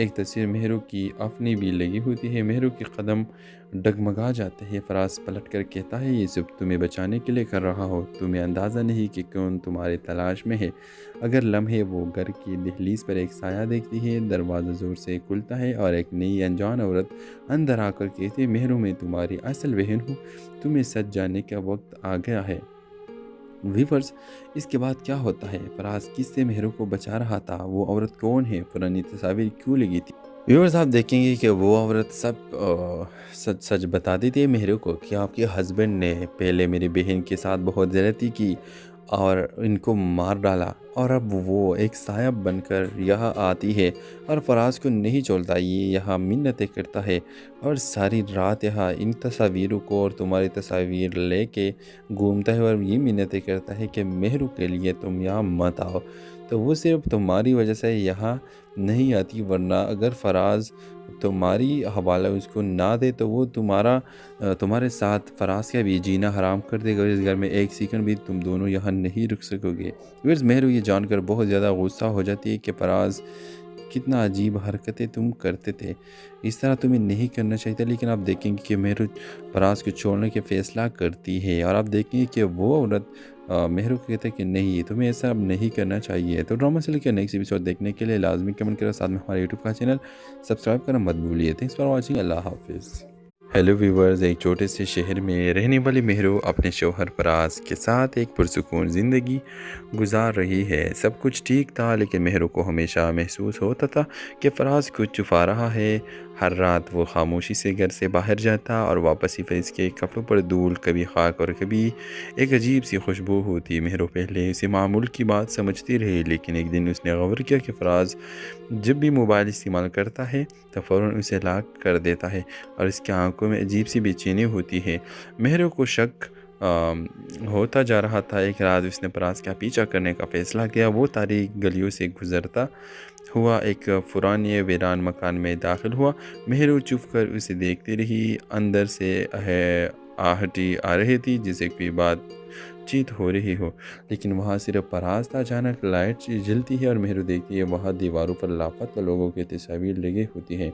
ایک تصویر مہرو کی اپنی بھی لگی ہوتی ہے۔ مہرو کے قدم ڈگمگا جاتے ہیں۔ فراز پلٹ کر کہتا ہے، یہ سب تمہیں بچانے کے لیے کر رہا ہو۔ تمہیں اندازہ نہیں کہ کون تمہاری تلاش میں ہے۔ اگر لمحے وہ گھر کی دہلیز پر ایک سایہ دیکھتی ہے، دروازہ زور سے کھلتا ہے اور ایک نئی انجان عورت اندر آ کر کہتی ہے، مہرو میں تمہاری اصل بہن ہوں، تمہیں سچ جاننے کا وقت آ گیا ہے۔ ویورز، اس کے بعد کیا ہوتا ہے؟ فراز کس سے مہرو کو بچا رہا تھا؟ وہ عورت کون ہے؟ پرانی تصاویر کیوں لگی تھی؟ ویورز، آپ دیکھیں گے کہ وہ عورت سچ سچ بتا دیتی ہے مہرو کو کہ آپ کے ہسبینڈ نے پہلے میری بہن کے ساتھ بہت زیادتی کی اور ان کو مار ڈالا، اور اب وہ ایک سایہ بن کر یہاں آتی ہے اور فراز کو نہیں چھوڑتا۔ یہ یہاں منتیں کرتا ہے اور ساری رات یہاں ان تصاویروں کو اور تمہاری تصاویر لے کے گھومتا ہے اور یہ منتیں کرتا ہے کہ مہرو کے لیے تم یہاں مت آؤ۔ تو وہ صرف تمہاری وجہ سے یہاں نہیں آتی، ورنہ اگر فراز تمہاری حوالہ اس کو نہ دے تو وہ تمہارے ساتھ فراز کا بھی جینا حرام کر دے گا، اور اس گھر میں ایک سیکنڈ بھی تم دونوں یہاں نہیں رک سکو گے۔ مہرو یہ جان کر بہت زیادہ غصہ ہو جاتی ہے کہ فراز کتنا عجیب حرکتیں تم کرتے تھے، اس طرح تمہیں نہیں کرنا چاہیے تھا۔ لیکن آپ دیکھیں گے کہ مہرو فراز کو چھوڑنے کے فیصلہ کرتی ہے، اور آپ دیکھیں گے کہ وہ عورت مہرو کو کہتے ہیں کہ نہیں، تمہیں ایسا اب نہیں کرنا چاہیے۔ تو ڈرامہ سے لے کے نیکسٹ ایپیسوڈ دیکھنے کے لیے لازمی کمنٹ کرو، ساتھ میں ہمارے یوٹیوب کا چینل سبسکرائب کرنا مت بھولیے۔ تھینکس فار واچنگ، اللہ حافظ۔ ہیلو ویورز، ایک چھوٹے سے شہر میں رہنے والی مہرو اپنے شوہر فراز کے ساتھ ایک پرسکون زندگی گزار رہی ہے۔ سب کچھ ٹھیک تھا، لیکن مہرو کو ہمیشہ محسوس ہوتا تھا کہ فراز کچھ چھپا رہا ہے۔ ہر رات وہ خاموشی سے گھر سے باہر جاتا اور واپس ہی فریز کے کپڑوں پر دھول، کبھی خاک اور کبھی ایک عجیب سی خوشبو ہوتی۔ مہرو پہلے اسے معمول کی بات سمجھتی رہی، لیکن ایک دن اس نے غور کیا کہ فراز جب بھی موبائل استعمال کرتا ہے تو فوراً اسے لاک کر دیتا ہے اور اس کی آنکھوں میں عجیب سی بے چینی ہوتی ہے۔ مہرو کو شک ہوتا جا رہا تھا۔ ایک رات اس نے فراز کا پیچھا کرنے کا فیصلہ کیا۔ وہ تاریک گلیوں سے گزرتا ہوا ایک پرانے ویران مکان میں داخل ہوا۔ مہرو چپ کر اسے دیکھتی رہی۔ اندر سے آہٹی آ رہی تھی جسے کوئی بات چیت ہو رہی ہو، لیکن وہاں صرف فراز تھا۔ اچانک لائٹ جلتی ہے اور مہرو دیکھتی ہے وہاں دیواروں پر لاپتہ لوگوں کی تصاویر لگی ہوتی ہیں،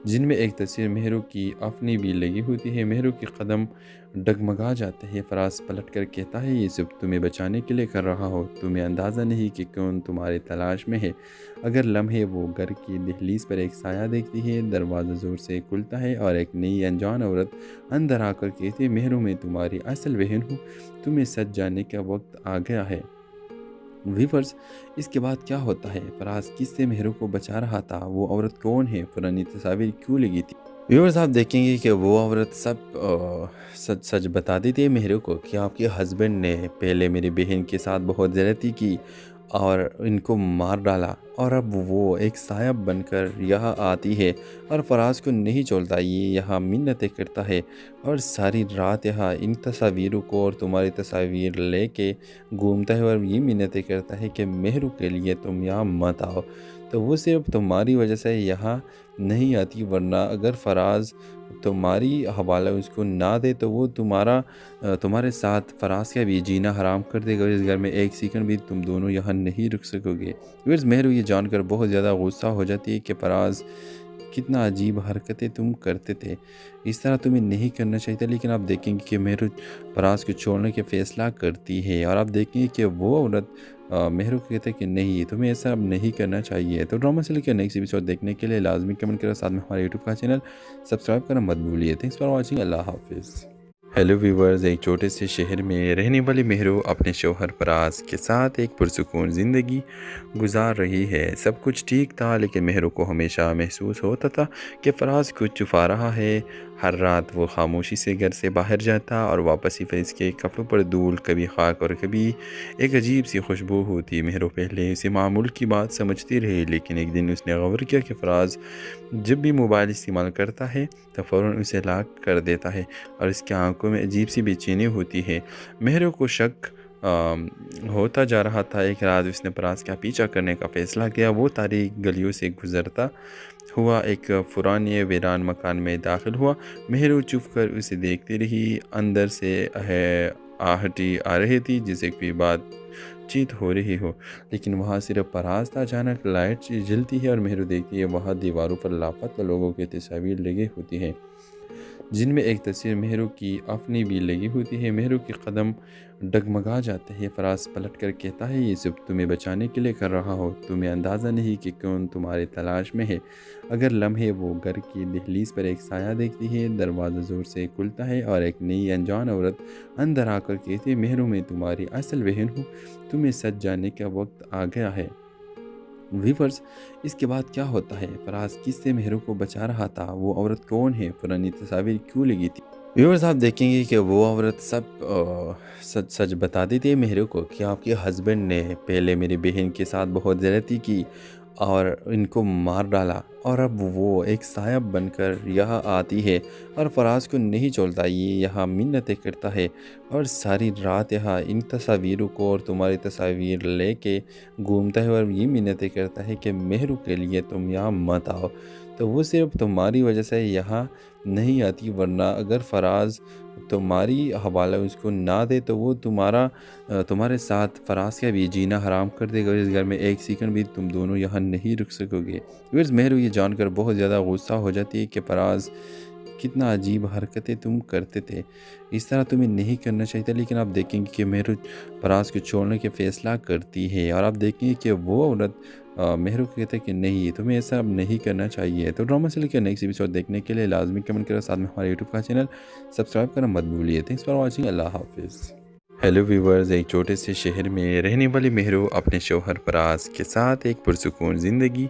جن میں ایک تصویر مہرو کی اپنی بھی لگی ہوتی ہے۔ مہرو کے قدم ڈگمگا جاتے ہیں۔ فراز پلٹ کر کہتا ہے، یہ سب تمہیں بچانے کے لیے کر رہا ہو۔ تمہیں اندازہ نہیں کہ کون تمہاری تلاش میں ہے۔ اگر لمحے وہ گھر کی دہلیز پر ایک سایہ دیکھتی ہے، دروازہ زور سے کھلتا ہے اور ایک نئی انجان عورت اندر آ کر کہتی ہے، مہرو میں تمہاری اصل بہن ہوں، تمہیں سچ جاننے کا وقت آ گیا ہے۔ ویورز، اس کے بعد کیا ہوتا ہے؟ فراز کس سے مہرو کو بچا رہا تھا؟ وہ عورت کون ہے؟ پرانی تصاویر کیوں لگی تھی؟ ویورز، آپ دیکھیں گے کہ وہ عورت سچ سچ بتا دیتی ہے مہرو کو کہ آپ کے ہسبینڈ نے پہلے میری بہن کے ساتھ بہت زیادتی کی اور ان کو مار ڈالا، اور اب وہ ایک سایہ بن کر یہاں آتی ہے اور فراز کو نہیں چھوڑتا۔ یہ یہاں منتیں کرتا ہے اور ساری رات یہاں ان تصاویروں کو اور تمہاری تصاویر لے کے گھومتا ہے اور یہ منتیں کرتا ہے کہ مہرو کے لیے تم یہاں مت آؤ۔ تو وہ صرف تمہاری وجہ سے یہاں نہیں آتی، ورنہ اگر فراز تمہاری حوالہ اس کو نہ دے تو وہ تمہارے ساتھ فراز کا بھی جینا حرام کر دے گا، اور اس گھر میں ایک سیکنڈ بھی تم دونوں یہاں نہیں رک سکو گے۔ مہرو یہ جان کر بہت زیادہ غصہ ہو جاتی ہے کہ فراز کتنا عجیب حرکتیں تم کرتے تھے، اس طرح تمہیں نہیں کرنا چاہیے تھا۔ لیکن آپ دیکھیں گے کہ مہرو فراز کو چھوڑنے کے فیصلہ کرتی ہے، اور آپ دیکھیں گے کہ وہ عورت مہرو کو کہتے ہیں کہ نہیں، تمہیں ایسا اب نہیں کرنا چاہیے۔ تو ڈرامہ سے لے کے نیکسٹ ایپیسوڈ دیکھنے کے لیے لازمی کمنٹ کرو، ساتھ میں ہمارے یوٹیوب کا چینل سبسکرائب کرنا مت بھولیے۔ تھینکس فار واچنگ، اللہ حافظ۔ ہیلو ویورز، ایک چھوٹے سے شہر میں رہنے والی مہرو اپنے شوہر فراز کے ساتھ ایک پرسکون زندگی گزار رہی ہے۔ سب کچھ ٹھیک تھا، لیکن مہرو کو ہمیشہ محسوس ہوتا تھا کہ فراز کچھ چھپا رہا ہے۔ ہر رات وہ خاموشی سے گھر سے باہر جاتا اور واپس ہی فریز کے کپڑوں پر دھول، کبھی خاک اور کبھی ایک عجیب سی خوشبو ہوتی۔ مہرو پہلے اسے معمول کی بات سمجھتی رہی، لیکن ایک دن اس نے غور کیا کہ فراز جب بھی موبائل استعمال کرتا ہے تو فوراً اسے لاک کر دیتا ہے اور اس کی آنکھوں میں عجیب سی بے چینی ہوتی ہے۔ مہرو کو شک ہوتا جا رہا تھا۔ ایک رات اس نے فراز کا پیچھا کرنے کا فیصلہ کیا۔ وہ تاریک گلیوں سے گزرتا ہوا ایک پرانے ویران مکان میں داخل ہوا۔ مہرو چپ کر اسے دیکھتی رہی۔ اندر سے آہٹی آ رہی تھی جسے کوئی بات چیت ہو رہی ہو، لیکن وہاں صرف فراز تھا۔ اچانک لائٹ جلتی ہے اور مہرو دیکھتی ہے وہاں دیواروں پر لاپتہ لوگوں کی تصاویر لگی ہوتی ہیں، جن میں ایک تصویر مہرو کی اپنی بھی لگی ہوتی ہے۔ مہرو کے قدم ڈگمگا جاتے ہیں۔ فراز پلٹ کر کہتا ہے، یہ سب تمہیں بچانے کے لیے کر رہا ہو، تمہیں اندازہ نہیں کہ کون تمہاری تلاش میں ہے۔ اگر لمحے وہ گھر کی دہلیز پر ایک سایہ دیکھتی ہے، دروازہ زور سے کھلتا ہے اور ایک نئی انجان عورت اندر آ کر کہتی ہے، مہرو میں تمہاری اصل بہن ہوں، تمہیں سچ جاننے کا وقت آ گیا ہے۔ ویورز، اس کے بعد کیا ہوتا ہے؟ فراز کس سے مہرو کو بچا رہا تھا؟ وہ عورت کون ہے؟ پرانی تصاویر کیوں لگی تھی؟ ویورز، آپ دیکھیں گے کہ وہ عورت سچ سچ بتا دیتی ہے مہرو کو کہ آپ کے ہسبینڈ نے پہلے میری بہن کے ساتھ بہت زیادتی کی اور ان کو مار ڈالا، اور اب وہ ایک سایہ بن کر یہاں آتی ہے اور فراز کو نہیں چھوڑتا۔ یہ یہاں منتیں کرتا ہے اور ساری رات یہاں ان تصاویروں کو اور تمہاری تصاویر لے کے گھومتا ہے اور یہ منتیں کرتا ہے کہ مہرو کے لیے تم یہاں مت آؤ۔ تو وہ صرف تمہاری وجہ سے یہاں نہیں آتی، ورنہ اگر فراز تمہاری حوالہ اس کو نہ دے تو وہ تمہارے ساتھ فراز کا بھی جینا حرام کر دے گا، اور اس گھر میں ایک سیکنڈ بھی تم دونوں یہاں نہیں رک سکو گے۔ ویورز، مہرو یہ جان کر بہت زیادہ غصہ ہو جاتی ہے کہ فراز کتنا عجیب حرکتیں تم کرتے تھے، اس طرح تمہیں نہیں کرنا چاہیے تھا۔ لیکن آپ دیکھیں گے کہ مہرو فراز کو چھوڑنے کے فیصلہ کرتی ہے، اور آپ دیکھیں گے کہ وہ عورت مہرو کو کہتے ہیں کہ نہیں، تمہیں ایسا اب نہیں کرنا چاہیے۔ تو ڈرامہ سے لے کے نیکسٹ ایپیسوڈ دیکھنے کے لیے لازمی کمنٹ کرو، ساتھ میں ہمارے یوٹیوب کا چینل سبسکرائب کرنا مت بھولیے۔ تھینکس فار واچنگ، اللہ حافظ۔ ہیلو ویورز، ایک چھوٹے سے شہر میں رہنے والی مہرو اپنے شوہر فراز کے ساتھ ایک پرسکون زندگی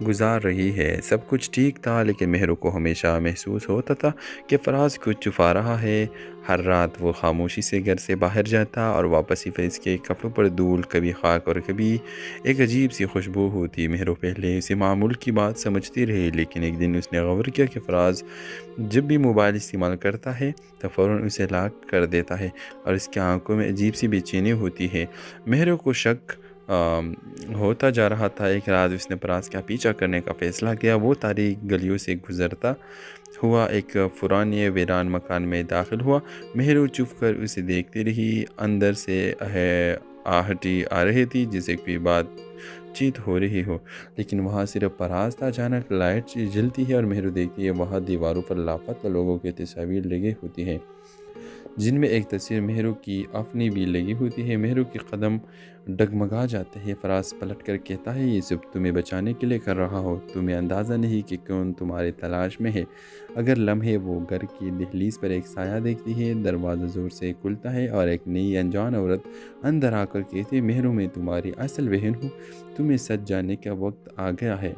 گزار رہی ہے۔ سب کچھ ٹھیک تھا، لیکن مہرو کو ہمیشہ محسوس ہوتا تھا کہ فراز کچھ چھپا رہا ہے۔ ہر رات وہ خاموشی سے گھر سے باہر جاتا اور واپس ہی فیس کے کپڑوں پر دھول، کبھی خاک اور کبھی ایک عجیب سی خوشبو ہوتی۔ مہرو پہلے اسے معمول کی بات سمجھتی رہی، لیکن ایک دن اس نے غور کیا کہ فراز جب بھی موبائل استعمال کرتا ہے تو فوراً اسے لاک کر دیتا ہے اور اس کی آنکھوں میں عجیب سی بے چینی ہوتی ہے۔ مہرو کو شک ہوتا جا رہا تھا۔ ایک رات اس نے فراز کا پیچھا کرنے کا فیصلہ کیا۔ وہ تاریک گلیوں سے گزرتا ہوا ایک پرانے ویران مکان میں داخل ہوا۔ مہرو چپ کر اسے دیکھتی رہی۔ اندر سے آہٹی آ رہی تھی جیسے کوئی بات چیت ہو رہی ہو، لیکن وہاں صرف فراز تھا۔ اچانک لائٹ جلتی ہے اور مہرو دیکھتی ہے وہاں دیواروں پر لاپتہ لوگوں کی تصاویر لگی ہوتی ہیں، جن میں ایک تصویر مہرو کی اپنی بھی لگی ہوتی ہے۔ مہرو کے قدم ڈگمگا جاتے ہیں۔ فراز پلٹ کر کہتا ہے، یہ سب تمہیں بچانے کے لیے کر رہا ہو، تمہیں اندازہ نہیں کہ کون تمہاری تلاش میں ہے۔ اگر لمحے وہ گھر کی دہلیز پر ایک سایہ دیکھتی ہے، دروازہ زور سے کھلتا ہے اور ایک نئی انجان عورت اندر آ کر کہتی ہے، مہرو میں تمہاری اصل بہن ہوں، تمہیں سچ جاننے کا وقت آ گیا ہے۔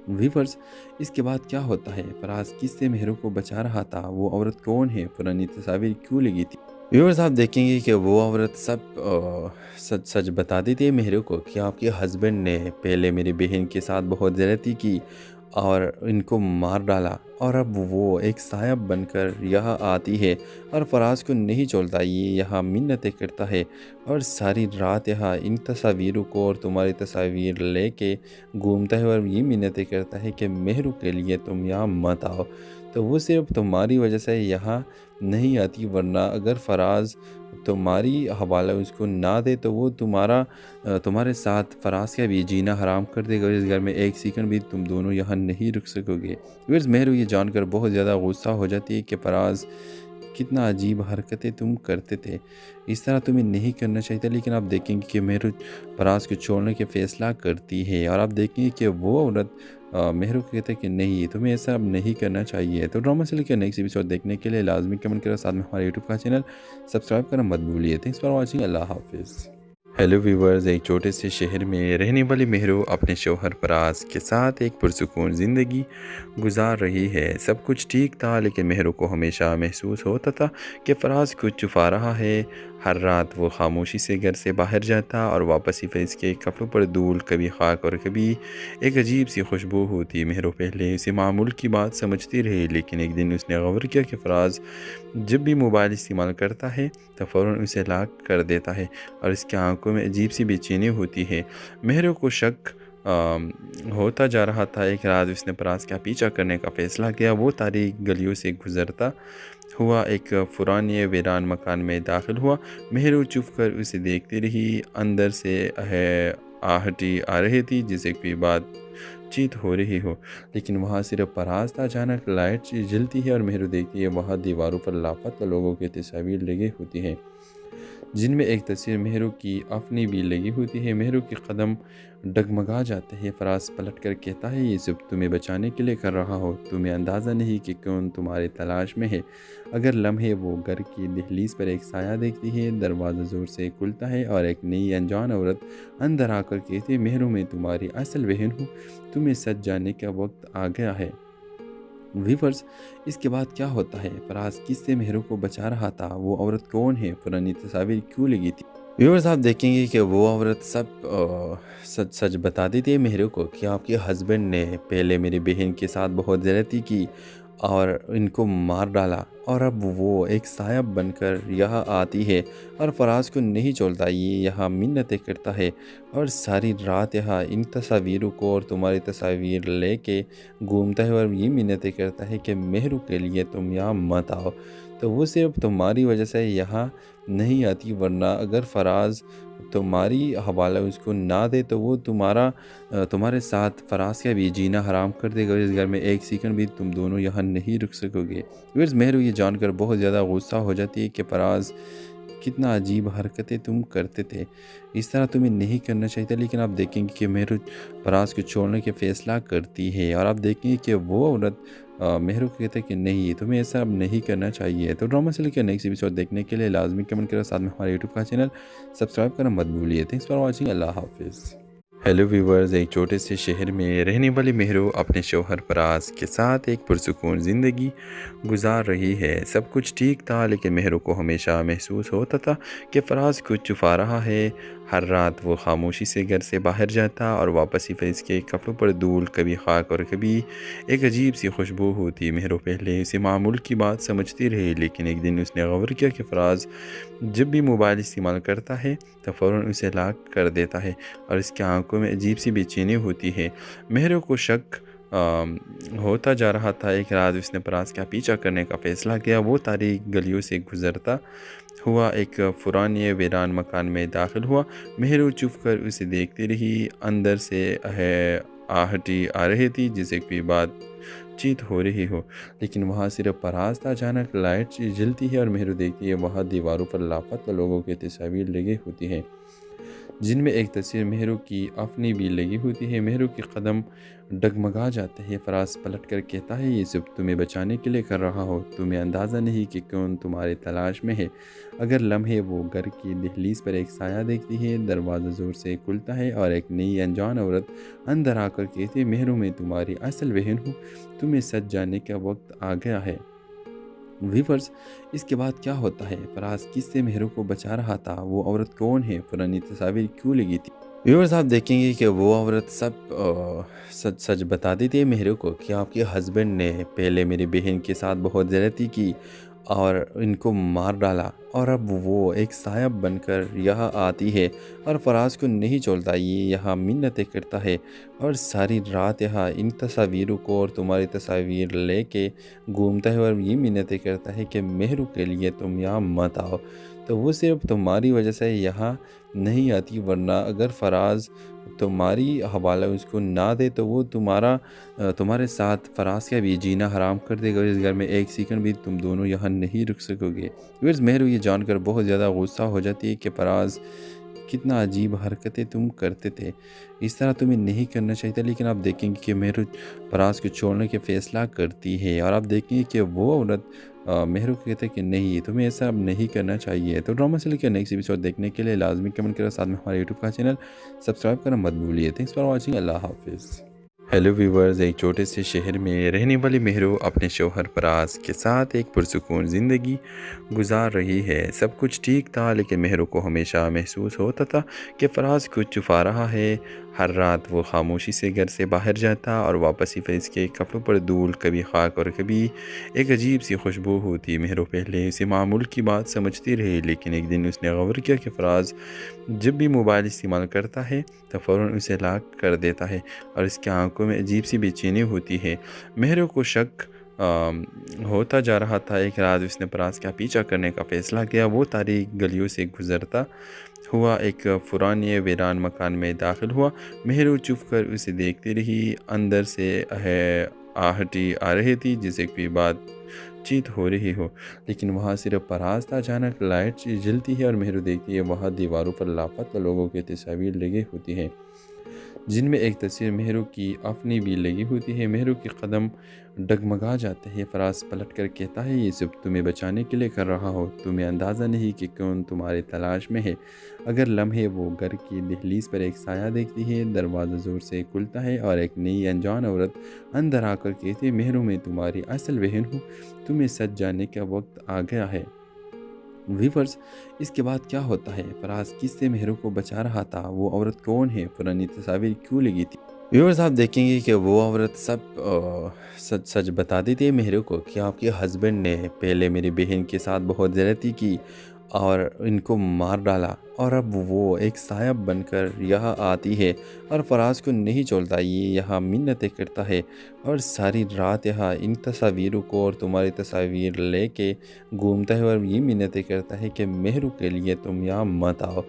ویورز، اس کے بعد کیا ہوتا ہے؟ فراز کس سے مہرو کو بچا رہا تھا؟ وہ عورت کون ہے؟ پرانی تصاویر کیوں لگی تھی؟ ویورز، آپ دیکھیں گے کہ وہ عورت سچ سچ بتا دیتی ہے مہرو کو کہ آپ کے ہسبینڈ نے پہلے میری بہن کے ساتھ بہت زیادتی کی اور ان کو مار ڈالا، اور اب وہ ایک سایہ بن کر یہاں آتی ہے اور فراز کو نہیں چھوڑتا۔ یہ یہاں منتیں کرتا ہے اور ساری رات یہاں ان تصاویروں کو اور تمہاری تصاویر لے کے گھومتا ہے اور یہ منتیں کرتا ہے کہ مہرو کے لیے تم یہاں مت آؤ۔ تو وہ صرف تمہاری وجہ سے یہاں نہیں آتی، ورنہ اگر فراز تمہاری حوالہ اس کو نہ دے تو وہ تمہارے ساتھ فراز کا بھی جینا حرام کر دے گا، اور اس گھر میں ایک سیکنڈ بھی تم دونوں یہاں نہیں رک سکو گے۔ ویورز، مہرو یہ جان کر بہت زیادہ غصہ ہو جاتی ہے کہ فراز کتنا عجیب حرکتیں تم کرتے تھے، اس طرح تمہیں نہیں کرنا چاہیے تھا۔ لیکن آپ دیکھیں گے کہ مہرو فراز کو چھوڑنے کے فیصلہ کرتی ہے، اور آپ دیکھیں گے کہ وہ عورت مہرو کو کہتے ہیں کہ نہیں، تمہیں ایسا اب نہیں کرنا چاہیے۔ تو ڈرامہ سے لے کے نیکسٹ ایپیسوڈ دیکھنے کے لیے لازمی کمنٹ کرو، ساتھ میں ہمارے یوٹیوب کا چینل سبسکرائب کرنا مت بھولیے۔ تھینکس فار واچنگ، اللہ حافظ۔ ہیلو ویورز، ایک چھوٹے سے شہر میں رہنے والی مہرو اپنے شوہر فراز کے ساتھ ایک پرسکون زندگی گزار رہی ہے۔ سب کچھ ٹھیک تھا، لیکن مہرو کو ہمیشہ محسوس ہوتا تھا کہ فراز کچھ چھپا رہا ہے۔ ہر رات وہ خاموشی سے گھر سے باہر جاتا اور واپس ہی فیس کے کپڑوں پر دھول، کبھی خاک اور کبھی ایک عجیب سی خوشبو ہوتی۔ مہرو پہلے اسے معمول کی بات سمجھتی رہی، لیکن ایک دن اس نے غور کیا کہ فراز جب بھی موبائل استعمال کرتا ہے تو فوراً اسے لاک کر دیتا ہے اور اس کی آنکھوں میں عجیب سی بے چینی ہوتی ہے۔ مہرو کو شک ہوتا جا رہا تھا، ایک رات اس نے فراز کا پیچھا کرنے کا فیصلہ کیا۔ وہ تاریک گلیوں سے گزرتا ہوا ایک پرانے ویران مکان میں داخل ہوا۔ مہرو چھپ کر اسے دیکھتی رہی۔ اندر سے آہٹی آ رہی تھی جسے کوئی بات چیت ہو رہی ہو، لیکن وہاں صرف فراز تھا۔ اچانک لائٹ جلتی ہے اور مہرو دیکھتی ہے وہاں دیواروں پر لاپتہ لوگوں کی تصاویر لگی ہوتی ہیں، جن میں ایک تصویر مہرو کی اپنی بھی لگی ہوتی ہے۔ مہرو کے قدم ڈگمگا جاتے ہیں۔ فراز پلٹ کر کہتا ہے، یہ سب تمہیں بچانے کے لیے کر رہا ہو، تمہیں اندازہ نہیں کہ کون تمہاری تلاش میں ہے۔ اگر لمحے وہ گھر کی دہلیز پر ایک سایہ دیکھتی ہے، دروازہ زور سے کھلتا ہے اور ایک نئی انجان عورت اندر آ کر کہتی ہے، مہرو میں تمہاری اصل بہن ہوں، تمہیں سچ جاننے کا وقت آ گیا ہے۔ ویورز، اس کے بعد کیا ہوتا ہے؟ فراز کس سے مہرو کو بچا رہا تھا؟ وہ عورت کون ہے؟ پرانی تصاویر کیوں لگی تھی؟ ویورز، آپ دیکھیں گے کہ وہ عورت سچ سچ بتا دیتی ہے مہرو کو کہ آپ کے ہسبینڈ نے پہلے میری بہن کے ساتھ بہت زیادتی کی اور ان کو مار ڈالا، اور اب وہ ایک سایہ بن کر یہاں آتی ہے اور فراز کو نہیں چھوڑتا۔ یہ یہاں منتیں کرتا ہے اور ساری رات یہاں ان تصاویروں کو اور تمہاری تصاویر لے کے گھومتا ہے اور یہ منتیں کرتا ہے کہ مہرو کے لیے تم یہاں مت آؤ، تو وہ صرف تمہاری وجہ سے یہاں نہیں آتی، ورنہ اگر فراز تمہاری حوالہ اس کو نہ دے تو وہ تمہارے ساتھ فراز کا بھی جینا حرام کر دے گا، اور اس گھر میں ایک سیکنڈ بھی تم دونوں یہاں نہیں رک سکو گے۔ مہرو یہ جان کر بہت زیادہ غصہ ہو جاتی ہے کہ فراز کتنا عجیب حرکتیں تم کرتے تھے، اس طرح تمہیں نہیں کرنا چاہیے تھا۔ لیکن آپ دیکھیں گے کہ مہرو فراز کو چھوڑنے کے فیصلہ کرتی ہے، اور آپ دیکھیں گے کہ وہ عورت مہرو کو کہتے ہیں کہ نہیں، تمہیں ایسا اب نہیں کرنا چاہیے۔ تو ڈرامہ سے لے کے نیکسٹ ایپیسوڈ دیکھنے کے لیے لازمی کمنٹ کرو، ساتھ میں ہمارے یوٹیوب کا چینل سبسکرائب کرنا مت بھولیے۔ تھینکس فار واچنگ، اللہ حافظ۔ ہیلو ویورز، ایک چھوٹے سے شہر میں رہنے والی مہرو اپنے شوہر فراز کے ساتھ ایک پرسکون زندگی گزار رہی ہے۔ سب کچھ ٹھیک تھا، لیکن مہرو کو ہمیشہ محسوس ہوتا تھا کہ فراز کچھ چھپا رہا ہے۔ ہر رات وہ خاموشی سے گھر سے باہر جاتا اور واپس ہی اس کے کپڑوں پر دھول، کبھی خاک اور کبھی ایک عجیب سی خوشبو ہوتی۔ مہرو پہلے اسے معمول کی بات سمجھتی رہی، لیکن ایک دن اس نے غور کیا کہ فراز جب بھی موبائل استعمال کرتا ہے تو فوراً اسے لاک کر دیتا ہے اور اس کی آنکھوں میں عجیب سی بے چینی ہوتی ہے۔ مہرو کو شک ہوتا جا رہا تھا۔ ایک رات اس نے فراز کا پیچھا کرنے کا فیصلہ کیا۔ وہ تاریک گلیوں سے گزرتا ہوا ایک پرانے ویران مکان میں داخل ہوا۔ مہرو چھپ کر اسے دیکھتی رہی۔ اندر سے آہٹی آ رہی تھی جسے کوئی بات چیت ہو رہی ہو، لیکن وہاں صرف فراز تھا۔ اچانک لائٹ جلتی ہے اور مہرو دیکھتی ہے وہاں دیواروں پر لاپتہ لوگوں کی تصاویر لگی ہوتی ہیں، جن میں ایک تصویر مہرو کی اپنی بھی لگی ہوتی ہے۔ مہرو کے قدم ڈگمگا جاتے ہیں۔ فراز پلٹ کر کہتا ہے، یہ سب تمہیں بچانے کے لیے کر رہا ہو، تمہیں اندازہ نہیں کہ کون تمہاری تلاش میں ہے۔ اگر لمحے وہ گھر کی دہلیز پر ایک سایہ دیکھتی ہے، دروازہ زور سے کھلتا ہے اور ایک نئی انجان عورت اندر آ کر کہتی ہے، مہرو میں تمہاری اصل بہن ہوں، تمہیں سچ جاننے کا وقت آ گیا ہے۔ ویورز، اس کے بعد کیا ہوتا ہے؟ فراز کس سے مہرو کو بچا رہا تھا؟ وہ عورت کون ہے؟ پرانی تصاویر کیوں لگی تھی؟ ویورز، آپ دیکھیں گے کہ وہ عورت سچ سچ بتا دیتی ہے مہرو کو کہ آپ کے ہسبینڈ نے پہلے میری بہن کے ساتھ بہت زیادتی کی اور ان کو مار ڈالا، اور اب وہ ایک سایہ بن کر یہاں آتی ہے اور فراز کو نہیں چھوڑتا۔ یہ یہاں منتیں کرتا ہے اور ساری رات یہاں ان تصاویروں کو اور تمہاری تصاویر لے کے گھومتا ہے اور یہ منتیں کرتا ہے کہ مہرو کے لیے تم یہاں مت آؤ، تو وہ صرف تمہاری وجہ سے یہاں نہیں آتی، ورنہ اگر فراز تمہاری حوالہ اس کو نہ دے تو وہ تمہارے ساتھ فراز کا بھی جینا حرام کر دے گا، اور اس گھر میں ایک سیکنڈ بھی تم دونوں یہاں نہیں رک سکو گے۔ مہرو یہ جان کر بہت زیادہ غصہ ہو جاتی ہے کہ فراز کتنا عجیب حرکتیں تم کرتے تھے، اس طرح تمہیں نہیں کرنا چاہیے تھا۔ لیکن آپ دیکھیں گے کہ مہرو فراز کو چھوڑنے کے فیصلہ کرتی ہے، اور آپ دیکھیں گے کہ وہ عورت مہرو کو کہتے ہیں کہ نہیں، تمہیں ایسا اب نہیں کرنا چاہیے۔ تو ڈرامہ سے لے کے نیکسٹ ایپیسوڈ دیکھنے کے لیے لازمی کمنٹ کرو، ساتھ میں ہمارے یوٹیوب کا چینل سبسکرائب کرنا مت بھولیے۔ تھینکس فار واچنگ، اللہ حافظ۔ ہیلو ویورز، ایک چھوٹے سے شہر میں رہنے والی مہرو اپنے شوہر فراز کے ساتھ ایک پرسکون زندگی گزار رہی ہے۔ سب کچھ ٹھیک تھا، لیکن مہرو کو ہمیشہ محسوس ہوتا تھا کہ فراز کچھ چھپا رہا ہے۔ ہر رات وہ خاموشی سے گھر سے باہر جاتا اور واپس ہی فیض کے کپڑوں پر دھول، کبھی خاک اور کبھی ایک عجیب سی خوشبو ہوتی۔ مہرو پہلے اسے معمول کی بات سمجھتی رہی، لیکن ایک دن اس نے غور کیا کہ فراز جب بھی موبائل استعمال کرتا ہے تو فوراً اسے لاک کر دیتا ہے اور اس کی آنکھوں میں عجیب سی بے چینی ہوتی ہے۔ مہرو کو شک ہوتا جا رہا تھا۔ ایک رات اس نے فراز کا پیچھا کرنے کا فیصلہ کیا۔ وہ تاریک گلیوں سے گزرتا ہوا ایک پرانے ویران مکان میں داخل ہوا۔ مہرو چپ کر اسے دیکھتی رہی۔ اندر سے آہٹی آ رہی تھی جسے کوئی بات چیت ہو رہی ہو، لیکن وہاں صرف فراز تھا۔ اچانک لائٹ جلتی ہے اور مہرو دیکھتی ہے وہاں دیواروں پر لاپتہ لوگوں کی تصاویر لگی ہوتی ہیں، جن میں ایک تصویر مہرو کی اپنی بھی لگی ہوتی ہے۔ مہرو کے قدم ڈگمگا جاتے ہیں۔ فراز پلٹ کر کہتا ہے، یہ سب تمہیں بچانے کے لیے کر رہا ہو، تمہیں اندازہ نہیں کہ کون تمہاری تلاش میں ہے۔ اگر لمحے وہ گھر کی دہلیز پر ایک سایہ دیکھتی ہے، دروازہ زور سے کھلتا ہے اور ایک نئی انجان عورت اندر آ کر کہتی ہے، مہرو میں تمہاری اصل بہن ہوں، تمہیں سچ جاننے کا وقت آ گیا ہے۔ ویورز، اس کے بعد کیا ہوتا ہے؟ فراز کس سے مہرو کو بچا رہا تھا؟ وہ عورت کون ہے؟ پرانی تصاویر کیوں لگی تھی؟ ویورز، آپ دیکھیں گے کہ وہ عورت سچ سچ بتا دیتی ہے مہرو کو کہ آپ کے ہسبینڈ نے پہلے میری بہن کے ساتھ بہت زیادتی کی اور ان کو مار ڈالا، اور اب وہ ایک سایہ بن کر یہاں آتی ہے اور فراز کو نہیں چھوڑتا۔ یہ یہاں منتیں کرتا ہے اور ساری رات یہاں ان تصاویروں کو اور تمہاری تصاویر لے کے گھومتا ہے اور یہ منتیں کرتا ہے کہ مہرو کے لیے تم یہاں مت آؤ۔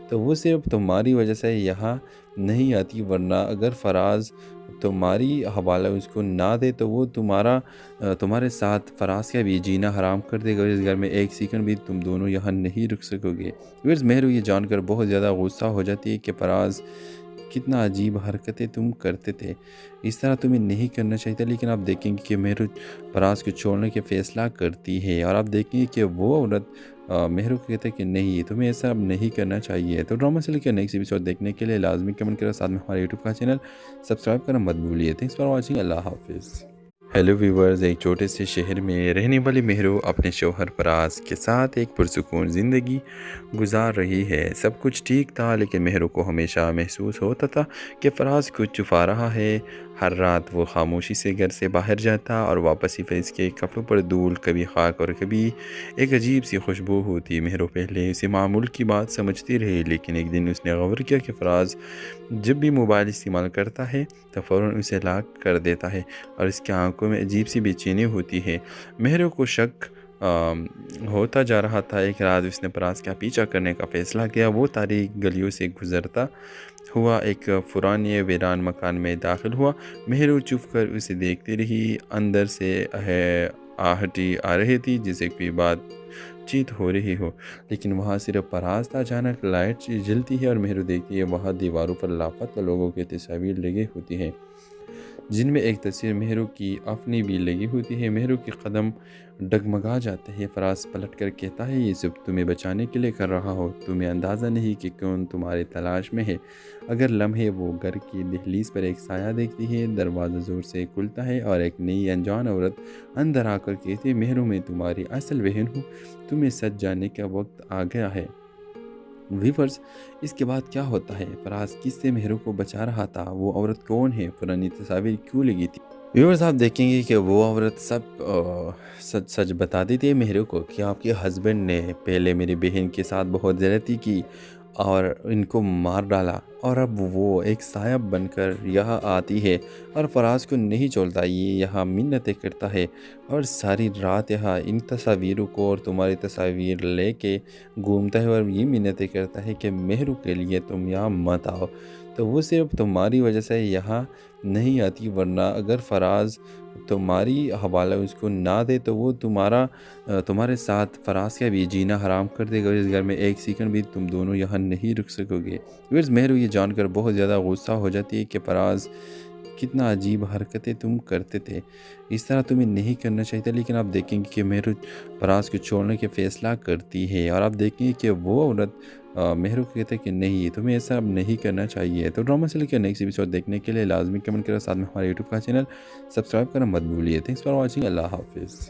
تو وہ صرف تمہاری وجہ سے یہاں نہیں آتی، ورنہ اگر فراز تمہاری حوالہ اس کو نہ دے تو وہ تمہارے ساتھ فراز کا بھی جینا حرام کر دے گا۔ اس گھر میں ایک سیکنڈ بھی تم دونوں یہاں نہیں رک سکو گے۔ مہرو یہ جان کر بہت زیادہ غصہ ہو جاتی ہے کہ فراز کتنا عجیب حرکتیں تم کرتے تھے، اس طرح تمہیں نہیں کرنا چاہیے تھا۔ لیکن آپ دیکھیں گے کہ مہرو فراز کو چھوڑنے کے فیصلہ کرتی ہے، اور آپ دیکھیں گے کہ وہ عورت مہرو کو کہتے ہیں کہ نہیں، تمہیں ایسا اب نہیں کرنا چاہیے۔ تو ڈرامہ سے لے کے نیکسٹ ایپیسوڈ دیکھنے کے لیے لازمی کمنٹ کرو، ساتھ میں ہمارے یوٹیوب کا چینل سبسکرائب کرنا مت بھولیے۔ تھینکس فار واچنگ، اللہ حافظ۔ ہیلو ویورز، ایک چھوٹے سے شہر میں رہنے والی مہرو اپنے شوہر فراز کے ساتھ ایک پرسکون زندگی گزار رہی ہے۔ سب کچھ ٹھیک تھا، لیکن مہرو کو ہمیشہ محسوس ہوتا تھا کہ فراز کچھ چھپا رہا ہے۔ ہر رات وہ خاموشی سے گھر سے باہر جاتا اور واپس ہی فیض کے کپڑوں پر دھول، کبھی خاک اور کبھی ایک عجیب سی خوشبو ہوتی۔ مہرو پہلے اسے معمول کی بات سمجھتی رہی، لیکن ایک دن اس نے غور کیا کہ فراز جب بھی موبائل استعمال کرتا ہے تو فوراً اسے لاک کر دیتا ہے اور اس کی آنکھوں میں عجیب سی بے چینی ہوتی ہے۔ مہرو کو شک ہوتا جا رہا تھا۔ ایک رات اس نے فراز کا پیچھا کرنے کا فیصلہ کیا۔ وہ تاریک گلیوں سے گزرتا ہوا ایک پرانے ویران مکان میں داخل ہوا۔ مہرو چپ کر اسے دیکھتی رہی۔ اندر سے آہٹی آ رہی تھی جسے کوئی بات چیت ہو رہی ہو، لیکن وہاں صرف فراز تھا۔ اچانک لائٹ جلتی ہے اور مہرو دیکھتی ہے وہاں دیواروں پر لاپتہ لوگوں کی تصاویر لگی ہوتی ہیں، جن میں ایک تصویر مہرو کی اپنی بھی لگی ہوتی ہے۔ مہرو کے قدم ڈگمگا جاتے ہیں۔ فراز پلٹ کر کہتا ہے، یہ سب تمہیں بچانے کے لیے کر رہا ہو، تمہیں اندازہ نہیں کہ کون تمہاری تلاش میں ہے۔ اگر لمحے وہ گھر کی دہلیز پر ایک سایہ دیکھتی ہے، دروازہ زور سے کھلتا ہے اور ایک نئی انجان عورت اندر آ کر کہتی ہے، مہرو میں تمہاری اصل بہن ہوں، تمہیں سچ جاننے کا وقت آ گیا ہے۔ ویورز، اس کے بعد کیا ہوتا ہے؟ فراز کس سے مہرو کو بچا رہا تھا؟ وہ عورت کون ہے؟ پرانی تصاویر کیوں لگی تھی؟ ویورز، آپ دیکھیں گے کہ وہ عورت سچ سچ بتا دیتی ہے مہرو کو کہ آپ کے ہسبینڈ نے پہلے میری بہن کے ساتھ بہت زیادتی کی اور ان کو مار ڈالا، اور اب وہ ایک سایہ بن کر یہاں آتی ہے اور فراز کو نہیں چھوڑتا۔ یہ یہاں منتیں کرتا ہے اور ساری رات یہاں ان تصاویروں کو اور تمہاری تصاویر لے کے گھومتا ہے اور یہ منتیں کرتا ہے کہ مہرو کے لیے تم یہاں مت آؤ۔ تو وہ صرف تمہاری وجہ سے یہاں نہیں آتی، ورنہ اگر فراز تمہاری حوالہ اس کو نہ دے تو وہ تمہارے ساتھ فراز کا بھی جینا حرام کر دے گا۔ اس گھر میں ایک سیکنڈ بھی تم دونوں یہاں نہیں رک سکو گے۔ مہرو یہ جان کر بہت زیادہ غصہ ہو جاتی ہے کہ فراز کتنا عجیب حرکتیں تم کرتے تھے، اس طرح تمہیں نہیں کرنا چاہیے تھا۔ لیکن آپ دیکھیں گے کہ مہرو فراز کو چھوڑنے کے فیصلہ کرتی ہے، اور آپ دیکھیں گے کہ وہ عورت مہرو کو کہتے ہیں کہ نہیں، تمہیں ایسا اب نہیں کرنا چاہیے۔ تو ڈرامہ سے لے کے نیکسٹ ایپیسوڈ دیکھنے کے لیے لازمی کمنٹ کرو، ساتھ میں ہمارے یوٹیوب کا چینل سبسکرائب کرنا مت بھولیے۔ تھینکس فار واچنگ، اللہ حافظ۔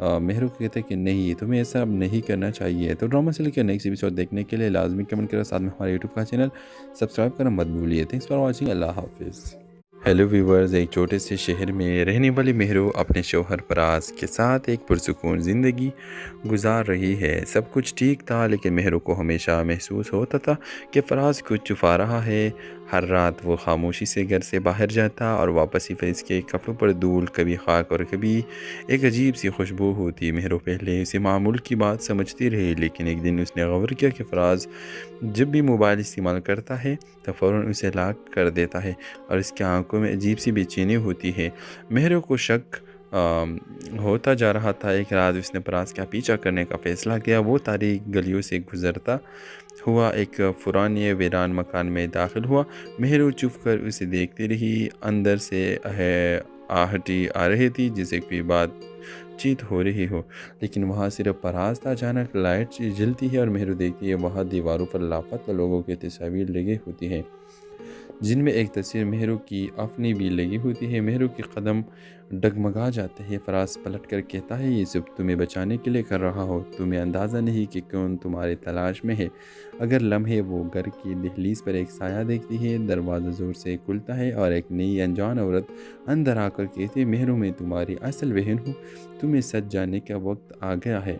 مہرو کہتے ہیں کہ نہیں، تمہیں ایسا اب نہیں کرنا چاہیے۔ تو ڈرامہ سے لے کے نیکسٹ ایپیسوڈ دیکھنے کے لیے لازمی کمنٹ کرو، ساتھ میں ہمارے یوٹیوب کا چینل سبسکرائب کرنا مت بھولیے۔ تھینکس فار واچنگ، اللہ حافظ۔ ہیلو ویورز، ایک چھوٹے سے شہر میں رہنے والی مہرو اپنے شوہر فراز کے ساتھ ایک پرسکون زندگی گزار رہی ہے۔ سب کچھ ٹھیک تھا، لیکن مہرو کو ہمیشہ محسوس ہوتا تھا کہ فراز کچھ چھپا رہا ہے۔ ہر رات وہ خاموشی سے گھر سے باہر جاتا اور واپس ہی فریز کے کپڑوں پر دھول، کبھی خاک اور کبھی ایک عجیب سی خوشبو ہوتی۔ مہرو پہلے اسے معمول کی بات سمجھتی رہی، لیکن ایک دن اس نے غور کیا کہ فراز جب بھی موبائل استعمال کرتا ہے تو فوراً اسے لاک کر دیتا ہے اور اس کی آنکھوں میں عجیب سی بے چینی ہوتی ہے۔ مہرو کو شک ہوتا جا رہا تھا۔ ایک رات اس نے فراز کا پیچھا کرنے کا فیصلہ کیا۔ وہ تاریک گلیوں سے گزرتا ہوا ایک پرانے ویران مکان میں داخل ہوا۔ مہرو چھپ کر اسے دیکھتی رہی۔ اندر سے آہٹی آ رہی تھی جیسے کوئی بات چیت ہو رہی ہو، لیکن وہاں صرف فراز تھا۔ اچانک لائٹ جلتی ہے اور مہرو دیکھتی ہے وہاں دیواروں پر لاپتہ لوگوں کی تصاویر لگی ہوتی ہیں، جن میں ایک تصویر مہرو کی اپنی بھی لگی ہوتی ہے۔ مہرو کے قدم ڈگمگا جاتے ہیں۔ فراز پلٹ کر کہتا ہے، یہ سب تمہیں بچانے کے لیے کر رہا ہو، تمہیں اندازہ نہیں کہ کون تمہاری تلاش میں ہے۔ اگر لمحے وہ گھر کی دہلیز پر ایک سایہ دیکھتی ہے، دروازہ زور سے کھلتا ہے اور ایک نئی انجان عورت اندر آ کر کہتی ہے، مہرو میں تمہاری اصل بہن ہوں، تمہیں سچ جاننے کا وقت آ گیا ہے۔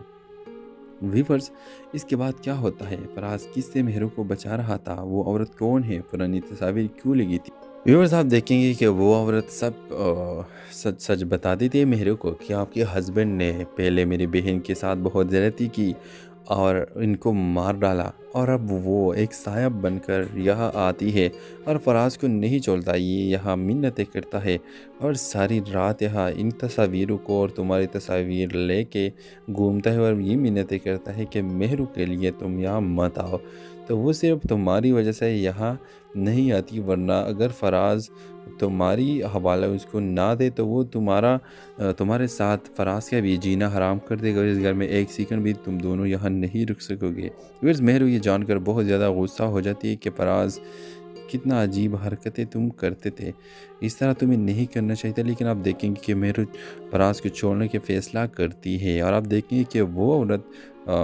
ویورز، اس کے بعد کیا ہوتا ہے؟ فراز کس سے مہرو کو بچا رہا تھا؟ وہ عورت کون ہے؟ پرانی تصاویر کیوں لگی تھی؟ ویورز، آپ دیکھیں گے کہ وہ عورت سچ سچ بتا دیتی ہے مہرو کو کہ آپ کے ہسبینڈ نے پہلے میری بہن کے ساتھ بہت زیادتی کی اور ان کو مار ڈالا، اور اب وہ ایک سایہ بن کر یہاں آتی ہے اور فراز کو نہیں چھوڑتا۔ یہ یہاں منتیں کرتا ہے اور ساری رات یہاں ان تصاویروں کو اور تمہاری تصاویر لے کے گھومتا ہے اور یہ منتیں کرتا ہے کہ مہرو کے لیے تم یہاں مت آؤ۔ تو وہ صرف تمہاری وجہ سے یہاں نہیں آتی، ورنہ اگر فراز تمہاری حوالہ اس کو نہ دے تو وہ تمہارے ساتھ فراز کا بھی جینا حرام کر دے گا، اور اس گھر میں ایک سیکنڈ بھی تم دونوں یہاں نہیں رک سکو گے۔ مہرو یہ جان کر بہت زیادہ غصہ ہو جاتی ہے کہ فراز کتنا عجیب حرکتیں تم کرتے تھے، اس طرح تمہیں نہیں کرنا چاہیے تھا۔ لیکن آپ دیکھیں گے کہ مہرو فراز کو چھوڑنے کے فیصلہ کرتی ہے، اور آپ دیکھیں گے کہ وہ عورت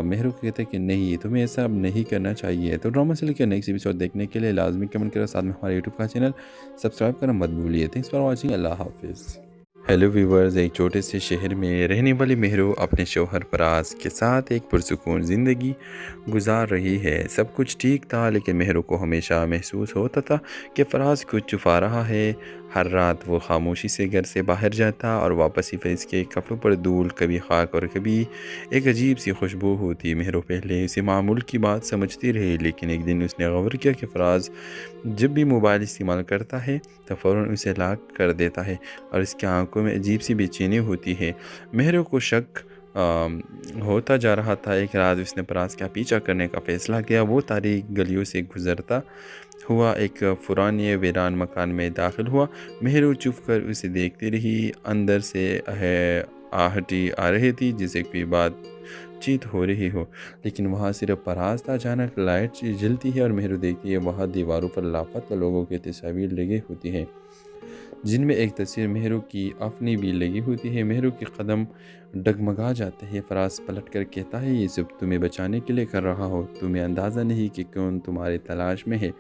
مہرو کو کہتے ہیں کہ نہیں، تمہیں ایسا اب نہیں کرنا چاہیے۔ تو ڈرامہ سے لے کے نیکسٹ ایپیسوڈ دیکھنے کے لیے لازمی کمنٹ کرو، ساتھ میں ہمارے یوٹیوب کا چینل سبسکرائب کرنا مت بھولیے۔ تھینکس فار واچنگ، اللہ حافظ۔ ہیلو ویورز، ایک چھوٹے سے شہر میں رہنے والی مہرو اپنے شوہر فراز کے ساتھ ایک پرسکون زندگی گزار رہی ہے۔ سب کچھ ٹھیک تھا، لیکن مہرو کو ہمیشہ محسوس ہوتا تھا کہ فراز کچھ چھپا رہا ہے۔ ہر رات وہ خاموشی سے گھر سے باہر جاتا اور واپس ہی فریز کے کپڑوں پر دھول، کبھی خاک اور کبھی ایک عجیب سی خوشبو ہوتی۔ مہرو پہلے اسے معمول کی بات سمجھتی رہی، لیکن ایک دن اس نے غور کیا کہ فراز جب بھی موبائل استعمال کرتا ہے تو فوراً اسے لاک کر دیتا ہے اور اس کی آنکھوں میں عجیب سی بے چینی ہوتی ہے۔ مہرو کو شک ہوتا جا رہا تھا۔ ایک رات اس نے فراز کا پیچھا کرنے کا فیصلہ کیا۔ وہ تاریک گلیوں سے گزرتا ہوا ایک پرانے ویران مکان میں داخل ہوا۔ مہرو چھپ کر اسے دیکھتی رہی۔ اندر سے آہٹی آ رہی تھی جیسے کوئی بات چیت ہو رہی ہو، لیکن وہاں صرف فراز تھا۔ اچانک لائٹ جلتی ہے اور مہرو دیکھتی ہے وہاں دیواروں پر لاپتہ لوگوں کی تصاویر لگی ہوتی ہیں، جن میں ایک تصویر مہرو کی اپنی بھی لگی ہوتی ہے۔ مہرو کے قدم ڈگمگا جاتے ہیں۔ فراز پلٹ کر کہتا ہے، یہ سب تمہیں بچانے کے لیے کر رہا ہو، تمہیں اندازہ نہیں کہ کون تمہاری تلاش میں ہے۔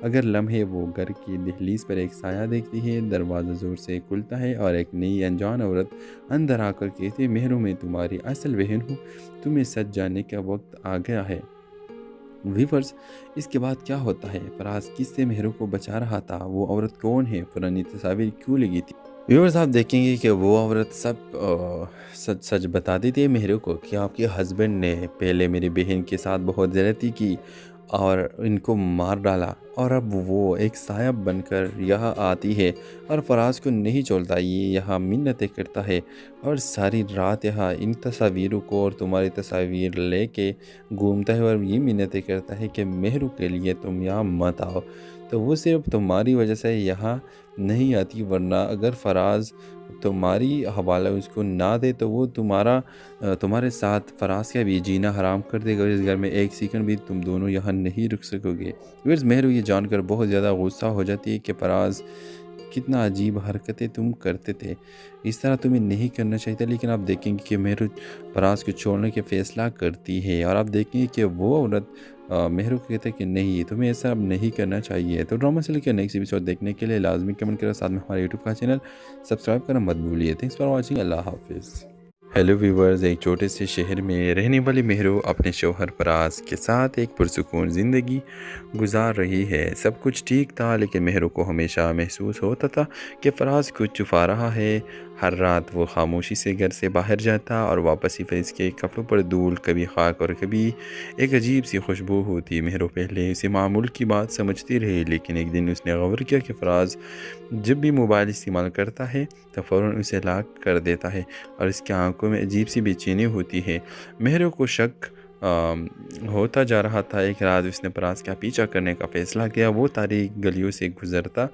اگر لمحے وہ گھر کی دہلیز پر ایک سایہ دیکھتی ہے، دروازہ زور سے کھلتا ہے اور ایک نئی انجان عورت اندر آ کر کہتی ہے، مہرو میں تمہاری اصل بہن ہوں، تمہیں سچ جاننے کا وقت آ گیا ہے۔ ویورز، اس کے بعد کیا ہوتا ہے؟ فراز کس سے مہرو کو بچا رہا تھا؟ وہ عورت کون ہے؟ پرانی تصاویر کیوں لگی تھی؟ ویورز، آپ دیکھیں گے کہ وہ عورت سچ سچ بتا دیتی ہے مہرو کو کہ آپ کے ہسبینڈ نے پہلے میری بہن کے ساتھ بہت زیادتی کی اور ان کو مار ڈالا، اور اب وہ ایک سایہ بن کر یہاں آتی ہے اور فراز کو نہیں چھوڑتا۔ یہ یہاں منتیں کرتا ہے اور ساری رات یہاں ان تصاویروں کو اور تمہاری تصاویر لے کے گھومتا ہے اور یہ منتیں کرتا ہے کہ مہرو کے لیے تم یہاں مت آؤ۔ تو وہ صرف تمہاری وجہ سے یہاں نہیں آتی، ورنہ اگر فراز تمہاری حوالہ اس کو نہ دے تو وہ تمہارے ساتھ فراز کا بھی جینا حرام کر دے گا، اور اس گھر میں ایک سیکنڈ بھی تم دونوں یہاں نہیں رک سکو گے۔ مہرو یہ جان کر بہت زیادہ غصہ ہو جاتی ہے کہ فراز کتنا عجیب حرکتیں تم کرتے تھے، اس طرح تمہیں نہیں کرنا چاہیے تھا، لیکن آپ دیکھیں گے کہ مہرو فراز کو چھوڑنے کے فیصلہ کرتی ہے، اور آپ دیکھیں گے کہ وہ عورت مہرو کو کہتے ہیں کہ نہیں تمہیں ایسا اب نہیں کرنا چاہیے۔ تو ڈرامہ سے لے کے نیکسٹ ایپیسوڈ دیکھنے کے لیے لازمی کمنٹ کرو، ساتھ میں ہمارے یوٹیوب کا چینل سبسکرائب کرنا مت بھولیے۔ تھینکس فار واچنگ، اللہ حافظ۔ ہیلو ویورز، ایک چھوٹے سے شہر میں رہنے والی مہرو اپنے شوہر فراز کے ساتھ ایک پرسکون زندگی گزار رہی ہے۔ سب کچھ ٹھیک تھا، لیکن مہرو کو ہمیشہ محسوس ہوتا تھا کہ فراز کچھ چھپا رہا ہے۔ ہر رات وہ خاموشی سے گھر سے باہر جاتا اور واپس ہی فیض کے کپڑوں پر دھول، کبھی خاک اور کبھی ایک عجیب سی خوشبو ہوتی۔ مہرو پہلے اسے معمول کی بات سمجھتی رہی، لیکن ایک دن اس نے غور کیا کہ فراز جب بھی موبائل استعمال کرتا ہے تو فوراً اسے لاک کر دیتا ہے، اور اس کی آنکھوں میں عجیب سی بے چینی ہوتی ہے۔ مہرو کو شک ہوتا جا رہا تھا۔ ایک رات اس نے فراز کا پیچھا کرنے کا فیصلہ کیا۔ وہ تاریک گلیوں سے گزرتا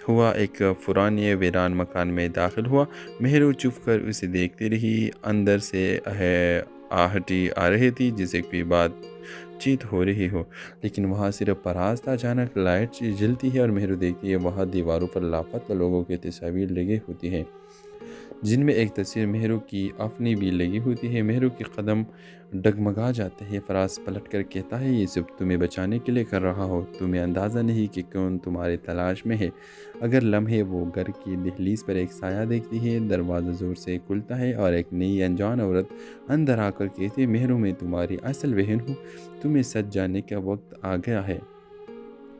ہوا ایک پرانے ویران مکان میں داخل ہوا۔ مہرو چپ کر اسے دیکھتی رہی۔ اندر سے آہٹی آ رہی تھی جیسے کوئی بات چیت ہو رہی ہو، لیکن وہاں صرف فراز تھا۔ اچانک لائٹ جلتی ہے اور مہرو دیکھتی ہے وہاں دیواروں پر لاپتہ لوگوں کی تصاویر لگی ہوتی ہیں، جن میں ایک تصویر مہرو کی اپنی بھی لگی ہوتی ہے۔ مہرو کے قدم ڈگمگا جاتے ہیں۔ فراز پلٹ کر کہتا ہے یہ سب تمہیں بچانے کے لیے کر رہا ہو، تمہیں اندازہ نہیں کہ کون تمہاری تلاش میں ہے۔ اگر لمحے وہ گھر کی دہلیز پر ایک سایہ دیکھتی ہے، دروازہ زور سے کھلتا ہے اور ایک نئی انجان عورت اندر آ کر کہتی ہے مہرو میں تمہاری اصل بہن ہوں، تمہیں سچ جاننے کا وقت آ گیا ہے۔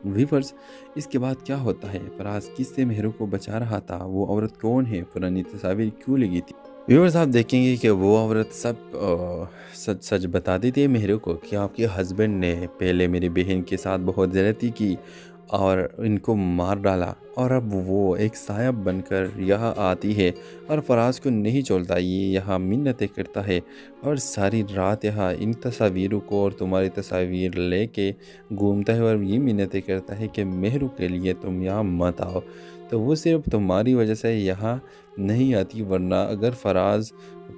ویورز، اس کے بعد کیا ہوتا ہے؟ فراز کس سے مہرو کو بچا رہا تھا؟ وہ عورت کون ہے؟ پرانی تصاویر کیوں لگی تھی؟ ویورز، آپ دیکھیں گے کہ وہ عورت سچ سچ بتا دیتی ہے مہرو کو کہ آپ کے ہسبینڈ نے پہلے میری بہن کے ساتھ بہت زیادتی کی اور ان کو مار ڈالا، اور اب وہ ایک سایہ بن کر یہاں آتی ہے اور فراز کو نہیں چھوڑتا۔ یہ یہاں منتیں کرتا ہے اور ساری رات یہاں ان تصاویروں کو اور تمہاری تصاویر لے کے گھومتا ہے، اور یہ منتیں کرتا ہے کہ مہرو کے لیے تم یہاں مت آؤ۔ تو وہ صرف تمہاری وجہ سے یہاں نہیں آتی، ورنہ اگر فراز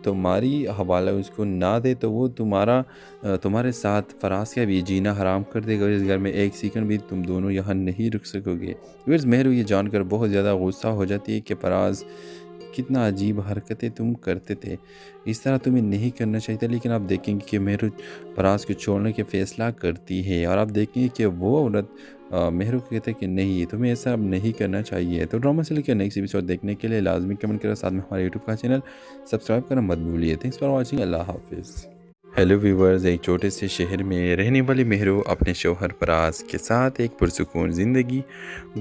تمہاری حوالہ اس کو نہ دے تو وہ تمہارے ساتھ فراز کا بھی جینا حرام کر دے گا، اور اس گھر میں ایک سیکنڈ بھی تم دونوں یہاں نہیں رک سکو گے۔ مہرو یہ جان کر بہت زیادہ غصہ ہو جاتی ہے کہ فراز کتنا عجیب حرکتیں تم کرتے تھے، اس طرح تمہیں نہیں کرنا چاہیے تھا، لیکن آپ دیکھیں گے کہ مہرو فراز کو چھوڑنے کے فیصلہ کرتی ہے، اور آپ دیکھیں گے کہ وہ عورت مہرو کو کہتے ہیں کہ نہیں تمہیں ایسا اب نہیں کرنا چاہیے۔ تو ڈرامہ سے لے کے نیکسٹ ایپیسوڈ دیکھنے کے لیے لازمی کمنٹ کرو، ساتھ میں ہمارے یوٹیوب کا چینل سبسکرائب کرنا مت بھولیے۔ تھینکس فار واچنگ، اللہ حافظ۔ ہیلو ویورز، ایک چھوٹے سے شہر میں رہنے والی مہرو اپنے شوہر فراز کے ساتھ ایک پرسکون زندگی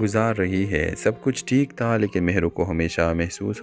گزار رہی ہے۔ سب کچھ ٹھیک تھا، لیکن مہرو کو ہمیشہ محسوس